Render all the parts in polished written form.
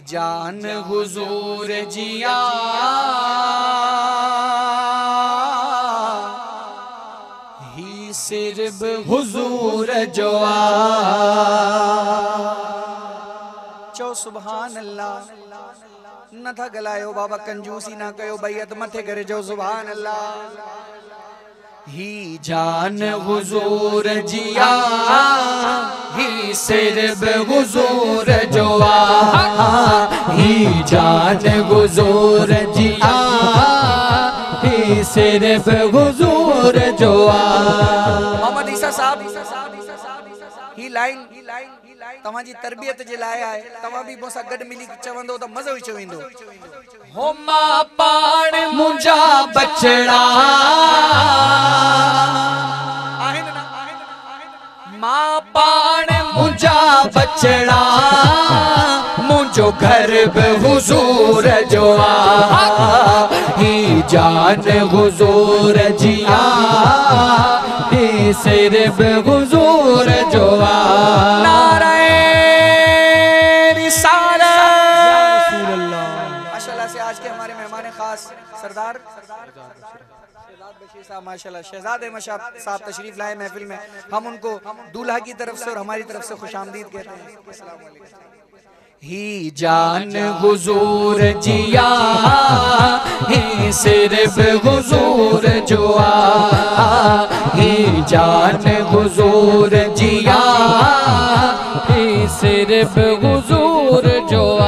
जान हुजूर जिया ही सिर्फ हुजूर जोआ। चो सुभान अल्लाह। न था गलायो बाबा कंजूसी ना कयो बैयत मथे करे जो सुभान अल्लाह। ही जान हुजूर जिया ही सिर्फ हुजूर जोआ। ही जान हुजूर जिया ही सिर्फ हुजूर जोआ। मोहम्मद ईसा साहब ही लाइन तव्हांजी तरबियत जे लाइ आहे। तव्हां बि मूंसां गॾु मिली चवंदो त मज़ो ई अची वेंदो। हो मां पाण मुंहिंजा बचड़ा आहिनि न, मां पाण मुंहिंजा बचड़ा मुंहिंजो घर बि हुजूर जो आ। ही जान हुजूर जिया ही सिर्फ हुजूर जो आ। सरदार बशीर साहब माशाल्लाह शहजादे मशाब साहब तशरीफ लाए महफिल में। हम उनको दूल्हा की तरफ से और हमारी तरफ से खुशामदीद कहते हैं। अस्सलाम वालेकुम। ही जान हुजूर जिया ही सिर्फ हुजूर जो आ। ही जान हुजूर जिया ही सिर्फ हुजूर जो आ।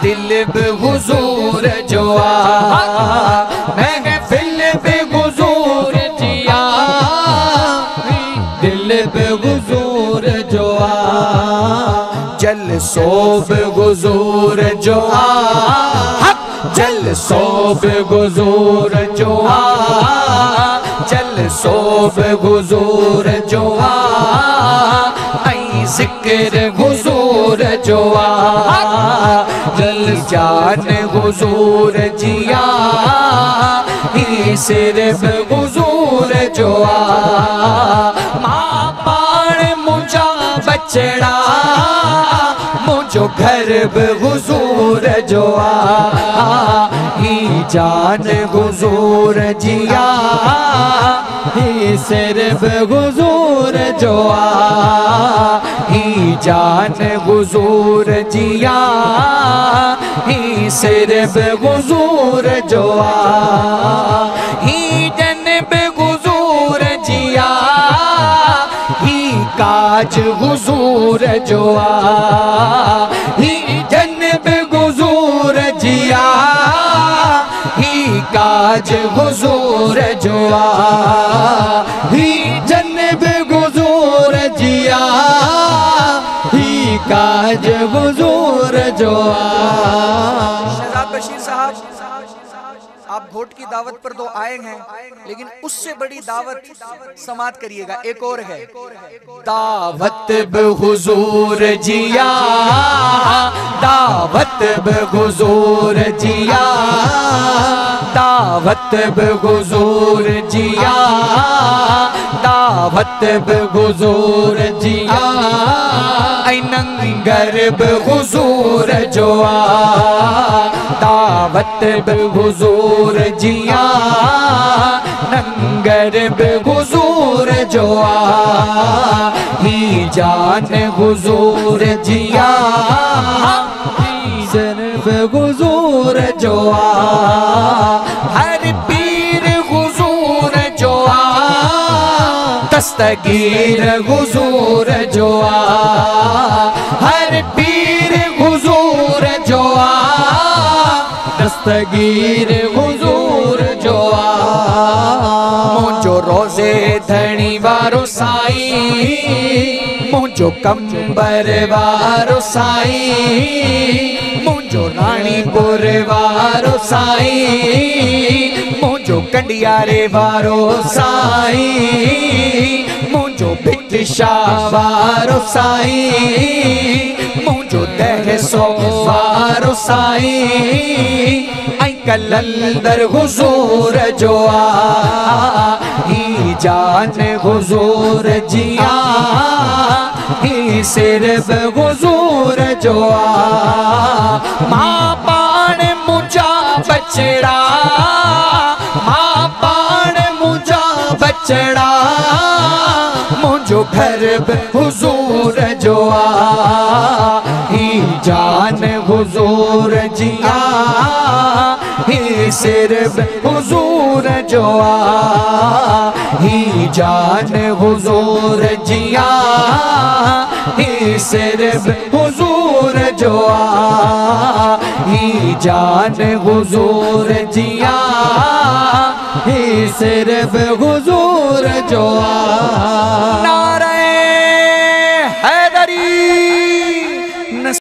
दिल बे हुजूर जो आ। महफिल बे हुजूर जिया दिल बे हुजूर जो आ। जलसो बे हुजूर जो आ। जलसो बे हुजूर जो आ। जलसो बे हुजूर जो आ। जिक्र हुजूर जो आ। जान हुजूर जिया ही सिर्फ हुजूर जो आ। मां पाण मुंहिंजा बचड़ा मुंहिंजो घर बि हुजूर जो आ। ही जान हुजूर जिया ही सिर्फ हुजूर जो आ। ही जान हुजूर जिया ही सिर्फ हुजूर जो आ। ही जन्नत हुजूर जिया ही काज हुजूर जो आ। ही जन्नत हुजूर जिया ही काज हुजूर जो आ। ही जन्नत हुजूर जिया ही काज हुजूर जो आ। शहजाद बशीर साहब आप वोट की दावत पर तो आए हैं, लेकिन उससे बड़ी दावत समात करिएगा। एक और है दावत बे हुजूर जिया दावत बे हुजूर जिया दावत बे हुजूर जिया दावत बे हुजूर जिया। ऐ नंगर बे हुजूर जो आ। दावत बे हुजूर जिया नंगर बे हुजूर जो आ। ही जान हुजूर जिया सिर्फ हुजूर जो आ। हर पीर हुजूर जो आ। दस्तगीर हुजूर जो आ। हर पीर हुजूर जो आ। दस्तगीर हुजूर जो आ। मुंहिंजो रोज़े धणी वारो साईं मुंहिंजो कंबर वारो साईं मुंहिंजो राणीपुर वारो साईं मुंहिंजो कंडियारे वारो साईं मुंहिंजो भिटशा वारो साईं मुंहिंजो दहसो वारो साईं। ऐं कलंदर हुजूर जो आ। ही जान हुजूर जिया सिर्फ हुजूर जो आ मां पाण मुझा बचड़ा मां पाण मुझा बचड़ा मुझो घर हुजूर जो आ ही जान हुजूर जिया ही सिर्फ हुजूर जो आ ही जान हुजूर जिया ही सिर्फ हुजूर जो आ ही जान हुजूर जिया ही सिर्फ हुजूर जो आ